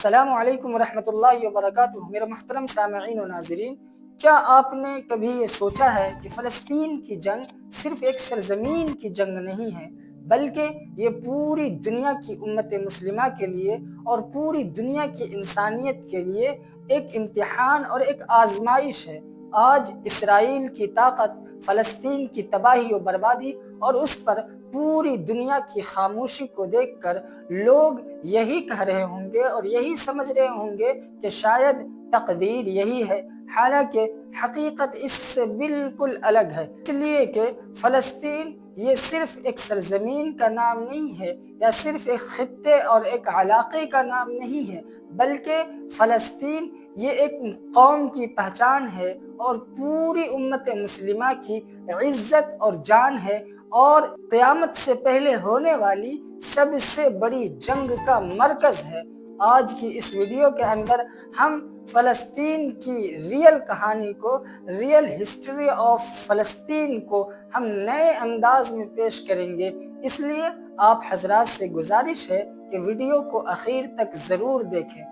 السلام علیکم ورحمۃ اللہ وبرکاتہ۔ میرے محترم سامعین و ناظرین، کیا آپ نے کبھی یہ سوچا ہے کہ فلسطین کی جنگ صرف ایک سرزمین کی جنگ نہیں ہے، بلکہ یہ پوری دنیا کی امت مسلمہ کے لیے اور پوری دنیا کی انسانیت کے لیے ایک امتحان اور ایک آزمائش ہے۔ آج اسرائیل کی طاقت، فلسطین کی تباہی و بربادی اور اس پر پوری دنیا کی خاموشی کو دیکھ کر لوگ یہی کہہ رہے ہوں گے اور یہی سمجھ رہے ہوں گے کہ شاید تقدیر یہی ہے، حالانکہ حقیقت اس سے بالکل الگ ہے۔ اس لیے کہ فلسطین یہ صرف ایک سرزمین کا نام نہیں ہے یا صرف ایک خطے اور ایک علاقے کا نام نہیں ہے، بلکہ فلسطین یہ ایک قوم کی پہچان ہے اور پوری امت مسلمہ کی عزت اور جان ہے، اور قیامت سے پہلے ہونے والی سب سے بڑی جنگ کا مرکز ہے۔ آج کی اس ویڈیو کے اندر ہم فلسطین کی ریئل کہانی کو، ریئل ہسٹری آف فلسطین کو ہم نئے انداز میں پیش کریں گے۔ اس لیے آپ حضرات سے گزارش ہے کہ ویڈیو کو آخر تک ضرور دیکھیں۔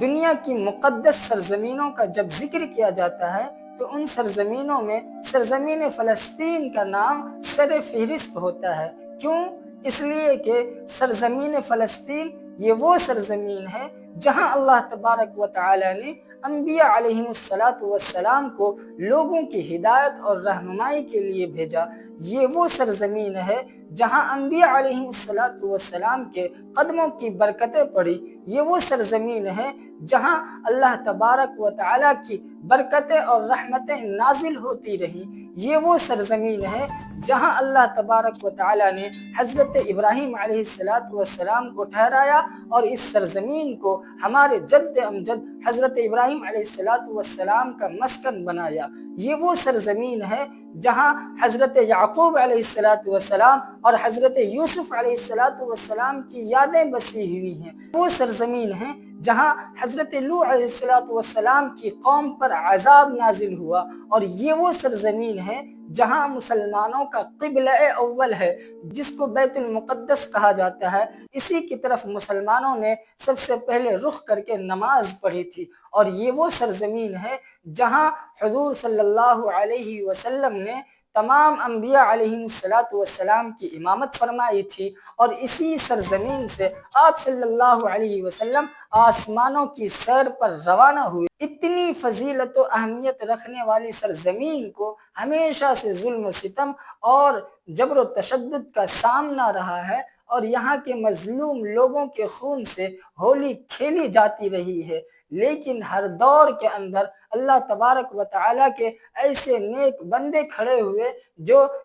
دنیا کی مقدس سرزمینوں کا جب ذکر کیا جاتا ہے تو ان سرزمینوں میں سرزمین فلسطین کا نام سر فہرست ہوتا ہے۔ کیوں؟ اس لیے کہ سرزمین فلسطین یہ وہ سرزمین ہے جہاں اللہ تبارک و تعالی نے انبیاء علیہم السلام کو لوگوں کی ہدایت اور رہنمائی کے لیے بھیجا۔ یہ وہ سرزمین ہے جہاں انبیاء علیہم السلام کے قدموں کی برکتیں پڑی۔ یہ وہ سرزمین ہے جہاں اللہ تبارک و تعالی کی برکتیں اور رحمتیں نازل ہوتی رہی۔ یہ وہ سرزمین ہے جہاں اللہ تبارک و تعالی نے حضرت ابراہیم علیہ السلام کو ٹھہرایا اور اس سرزمین کو ہمارے جد امجد حضرت ابراہیم علیہ السلام کا مسکن بنایا۔ یہ وہ سرزمین ہے جہاں حضرت یعقوب علیہ السلام اور حضرت یوسف علیہ السلام کی یادیں بسی ہوئی ہیں۔ وہ سرزمین ہے جہاں حضرت لوط علیہ السلام کی قوم پر عذاب نازل ہوا، اور یہ وہ سرزمین ہے جہاں مسلمانوں کا قبلہ اول ہے، جس کو بیت المقدس کہا جاتا ہے۔ اسی کی طرف مسلمانوں نے سب سے پہلے رخ کر کے نماز پڑھی تھی، اور یہ وہ سرزمین ہے جہاں حضور صلی اللہ علیہ وسلم نے تمام انبیاء علیہم السلام کی امامت فرمائی تھی، اور اسی سرزمین سے آپ صلی اللہ علیہ وسلم آسمانوں کی سیر پر روانہ ہوئے۔ اتنی فضیلت و اہمیت رکھنے والی سرزمین کو ہمیشہ سے ظلم و ستم اور جبر و تشدد کا سامنا رہا ہے، اور یہاں کے مظلوم لوگوں کے خون سے ہولی کھیلی جاتی رہی ہے۔ لیکن ہر دور کے اندر اللہ تبارک و تعالیٰ کے ایسے نیک بندے کھڑے ہوئے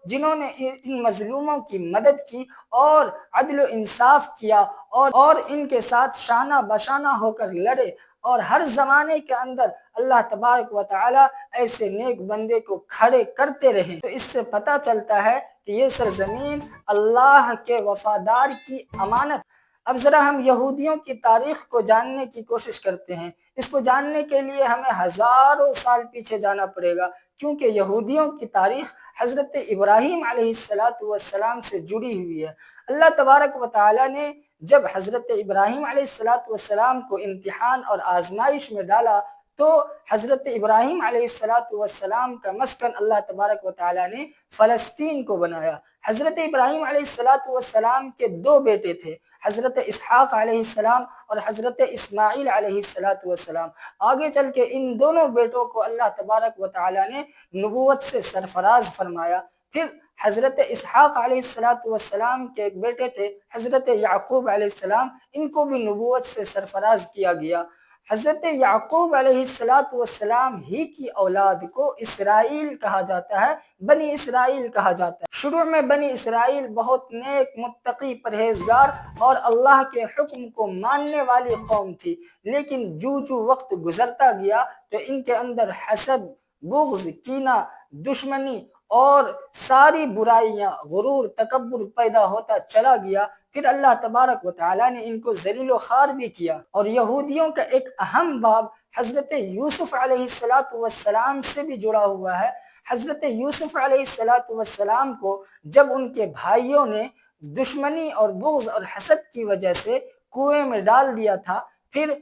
جنہوں نے ان مظلوموں کی مدد کی اور عدل و انصاف کیا، اور ان کے ساتھ شانہ بشانہ ہو کر لڑے، اور ہر زمانے کے اندر اللہ تبارک و تعالیٰ ایسے نیک بندے کو کھڑے کرتے رہے۔ تو اس سے پتہ چلتا ہے کہ یہ سرزمین اللہ کے وفادار کی امانت۔ اب ذرا ہم یہودیوں کی تاریخ کو جاننے کی کوشش کرتے ہیں۔ اس کو جاننے کے لیے ہمیں ہزاروں سال پیچھے جانا پڑے گا، کیونکہ یہودیوں کی تاریخ حضرت ابراہیم علیہ السلام سے جڑی ہوئی ہے۔ اللہ تبارک و تعالیٰ نے جب حضرت ابراہیم علیہ السلام کو امتحان اور آزمائش میں ڈالا تو حضرت ابراہیم علیہ السلام کا مسکن اللہ تبارک و تعالیٰ نے فلسطین کو بنایا۔ حضرت ابراہیم علیہ السلام کے دو بیٹے تھے، حضرت اسحاق علیہ السلام اور حضرت اسماعیل علیہ السلام۔ آگے چل کے ان دونوں بیٹوں کو اللہ تبارک و تعالیٰ نے نبوت سے سرفراز فرمایا۔ پھر حضرت اسحاق علیہ السلام کے ایک بیٹے تھے حضرت یعقوب علیہ السلام، ان کو بھی نبوت سے سرفراز کیا گیا۔ حضرت یعقوب علیہ السلام ہی کی اولاد کو اسرائیل کہا جاتا ہے، بنی اسرائیل کہا جاتا ہے۔ شروع میں بنی اسرائیل بہت نیک، متقی، پرہیزگار اور اللہ کے حکم کو ماننے والی قوم تھی، لیکن جو وقت گزرتا گیا تو ان کے اندر حسد، بغض، کینہ، دشمنی اور ساری برائیاں، غرور، تکبر پیدا ہوتا چلا گیا۔ پھر اللہ تبارک و تعالیٰ نے ان کو ذلیل و خوار بھی کیا، اور یہودیوں کا ایک اہم باب حضرت یوسف علیہ السلام سے بھی جڑا ہوا ہے۔ حضرت یوسف علیہ السلام کو جب ان کے بھائیوں نے دشمنی اور بغض اور حسد کی وجہ سے کنویں میں ڈال دیا تھا، پھر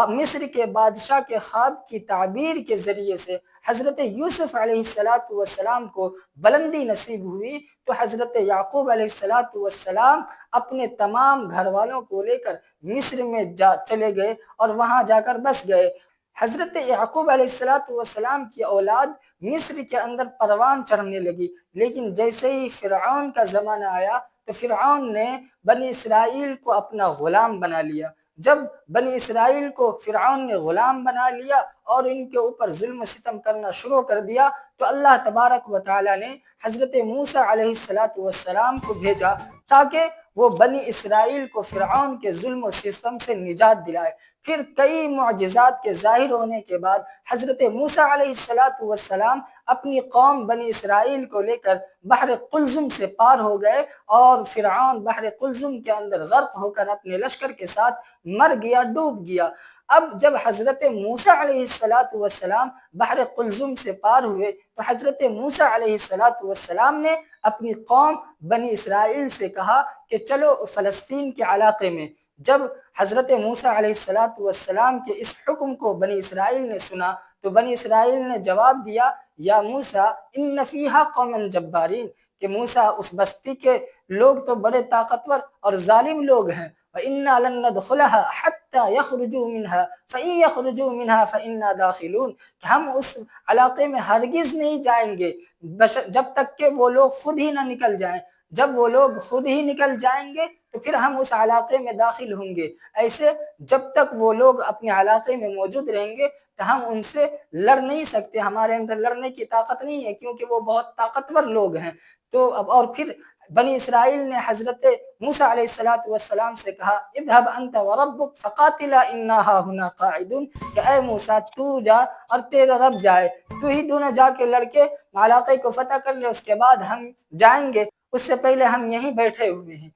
مصر کے بادشاہ کے خواب کی تعبیر کے ذریعے سے حضرت یوسف علیہ السلام کو بلندی نصیب ہوئی، تو حضرت یعقوب علیہ السلام اپنے تمام گھر والوں کو لے کر مصر میں چلے گئے اور وہاں جا کر بس گئے۔ حضرت یعقوب علیہ السلام کی اولاد مصر کے اندر پروان چڑھنے لگی، لیکن جیسے ہی فرعون کا زمانہ آیا تو فرعون نے بنی اسرائیل کو اپنا غلام بنا لیا۔ جب بنی اسرائیل کو فرعون نے غلام بنا لیا اور ان کے اوپر ظلم و ستم کرنا شروع کر دیا، تو اللہ تبارک و تعالی نے حضرت موسیٰ علیہ السلام کو بھیجا تاکہ وہ بنی اسرائیل کو فرعون کے ظلم و ستم سے نجات دلائے۔ پھر کئی معجزات کے ظاہر ہونے کے بعد حضرت موسیٰ علیہ السلام اپنی قوم بنی اسرائیل کو لے کر بحر قلزم سے پار ہو گئے اور فرعون بحر قلزم کے اندر غرق ہو کر اپنے لشکر کے ساتھ مر گیا، ڈوب گیا۔ اب جب حضرت موسیٰ علیہ السلام بحر قلزم سے پار ہوئے تو حضرت موسیٰ علیہ السلام نے اپنی قوم بنی اسرائیل سے کہا کہ چلو فلسطین کے علاقے میں۔ جب حضرت موسیٰ علیہ السلام کے اس حکم کو بنی اسرائیل نے سنا تو بنی اسرائیل نے جواب دیا، یا موسیٰ ان فیہا قوما جبارین، کہ موسیٰ اس بستی کے لوگ تو بڑے طاقتور اور ظالم لوگ ہیں، وَإِنَّا لَن نَدْخُلَهَا حَتَّى يَخْرُجُوا مِنْهَا فَإِن يَخْرُجُوا مِنْهَا فَإِنَّا دَاخِلُونَ، کہ ہم اس علاقے میں ہرگز نہیں جائیں گے جب تک کہ وہ لوگ خود ہی نہ نکل جائیں۔ جب وہ لوگ خود ہی نکل جائیں گے تو پھر ہم اس علاقے میں داخل ہوں گے۔ ایسے جب تک وہ لوگ اپنے علاقے میں موجود رہیں گے تو ہم ان سے لڑ نہیں سکتے، ہمارے اندر لڑنے کی طاقت نہیں ہے کیونکہ وہ بہت طاقتور لوگ ہیں۔ تو اب اور پھر بنی اسرائیل نے حضرت موسیٰ علیہ السلام سے کہا اذهب انت وربک فقاتلا انا هاہنا قاعدون، کہ اے موسیٰ تو جا اور تیرا رب جائے، تو ہی دونوں جا کے لڑ کے علاقے کو فتح کر لے، اس کے بعد ہم جائیں گے، اس سے پہلے ہم یہیں بیٹھے ہوئے ہیں۔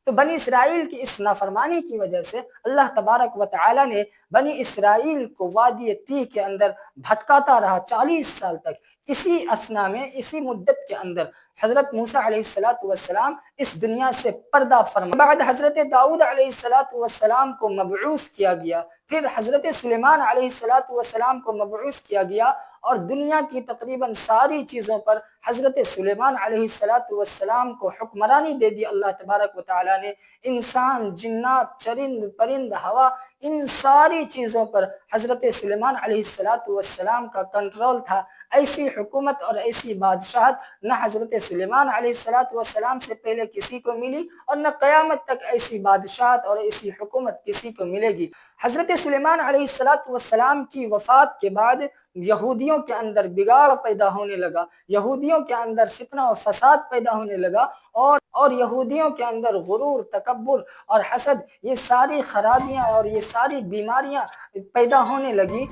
تو بنی اسرائیل کی اس نافرمانی کی وجہ سے اللہ تبارک و تعالی نے بنی اسرائیل کو وادی تیہ کے اندر بھٹکاتا رہا 40 سال تک۔ اسی اسنا میں، اسی مدت کے اندر حضرت موسیٰ علیہ السلام اس دنیا سے پردہ فرما۔ بعد حضرت داؤد علیہ السلام کو مبعوث کیا گیا، پھر حضرت سلیمان علیہ السلام کو مبعوث کیا گیا، اور دنیا کی تقریباً ساری چیزوں پر حضرت سلیمان علیہ السلام کو حکمرانی دے دی اللہ تبارک و تعالیٰ نے۔ انسان، جنات، چرند، پرند، ہوا، ان ساری چیزوں پر حضرت سلیمان علیہ السلام کا کنٹرول تھا۔ ایسی حکومت اور ایسی بادشاہت نہ حضرت سلیمان علیہ السلام سے پہلے کسی کو ملی اور نہ قیامت تک ایسی بادشاہت اور ایسی حکومت کسی کو ملے گی۔ حضرت سلیمان علیہ السلام کی وفات کے بعد یہودیوں کے اندر بگاڑ پیدا ہونے لگا، یہودیوں کے اندر فتنہ و فساد پیدا ہونے لگا، اور یہودیوں کے اندر غرور، تکبر اور حسد، یہ ساری خرابیاں اور یہ ساری بیماریاں پیدا ہونے لگی۔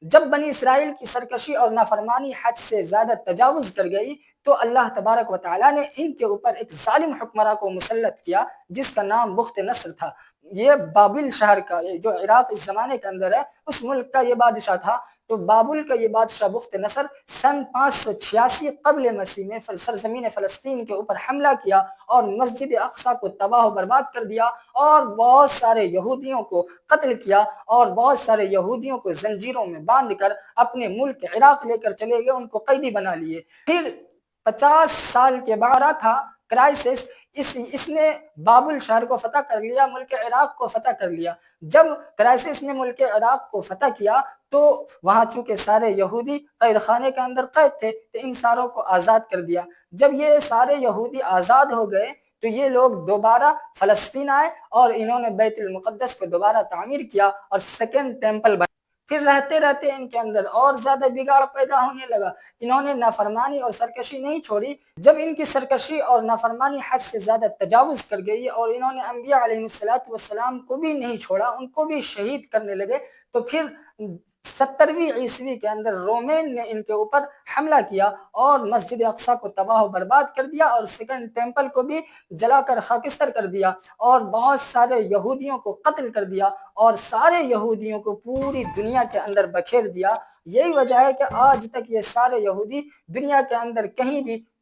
جب بنی اسرائیل کی سرکشی اور نافرمانی حد سے زیادہ تجاوز کر گئی تو اللہ تبارک و تعالیٰ نے ان کے اوپر ایک ظالم حکمراں کو مسلط کیا جس کا نام بخت نصر تھا۔ یہ بابل شہر کا، جو عراق اس زمانے کے اندر ہے، اس ملک کا یہ بادشاہ تھا۔ تو بابل کا یہ بادشاہ بخت نصر سن 586 قبل مسیح میں سرزمین فلسطین کے اوپر حملہ کیا اور مسجد اقصیٰ کو تباہ و برباد کر دیا، اور بہت سارے یہودیوں کو قتل کیا، اور بہت سارے یہودیوں کو زنجیروں میں باندھ کر اپنے ملک عراق لے کر چلے گئے، ان کو قیدی بنا لیے۔ پھر 50 سال کے بعد تھا کرائسس، اس نے بابل شہر کو فتح کر لیا، ملک عراق کو فتح کر لیا۔ جب کرائسس نے ملک عراق کو فتح کیا تو وہاں چونکہ سارے یہودی قید خانے کے اندر قید تھے تو ان ساروں کو آزاد کر دیا۔ جب یہ سارے یہودی آزاد ہو گئے تو یہ لوگ دوبارہ فلسطین آئے اور انہوں نے بیت المقدس کو دوبارہ تعمیر کیا اور سیکنڈ ٹیمپل بنا۔ پھر رہتے رہتے ان کے اندر اور زیادہ بگاڑ پیدا ہونے لگا، انہوں نے نافرمانی اور سرکشی نہیں چھوڑی۔ جب ان کی سرکشی اور نافرمانی حد سے زیادہ تجاوز کر گئی اور انہوں نے انبیاء علیہ السلام کو بھی نہیں چھوڑا، ان کو بھی شہید کرنے لگے، تو پھر 70ویں عیسوی کے اندر رومین نے ان کے اوپر حملہ کیا اور مسجد اقصیٰ کو تباہ و برباد کر دیا، اور سیکنڈ ٹیمپل کو بھی جلا کر خاکستر کر دیا، اور بہت سارے یہودیوں کو قتل کر دیا، اور سارے یہودیوں کو پوری دنیا کے اندر بکھیر دیا۔ یہی وجہ ہے کہ آج تک یہ سارے یہودی دنیا کے اندر کہیں بھی